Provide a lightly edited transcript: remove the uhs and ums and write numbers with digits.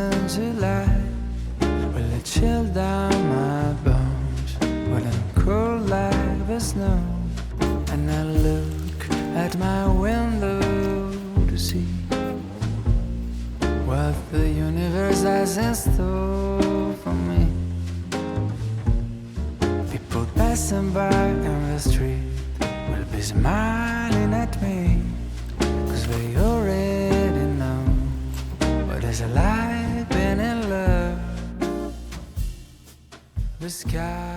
in July. Will it chill down my bones? Will it cool like the snow? And I look at my window to see what the universe has in store for me. People passing by in the street will be smiling at me, 'cause they already know what it's like being in love. The sky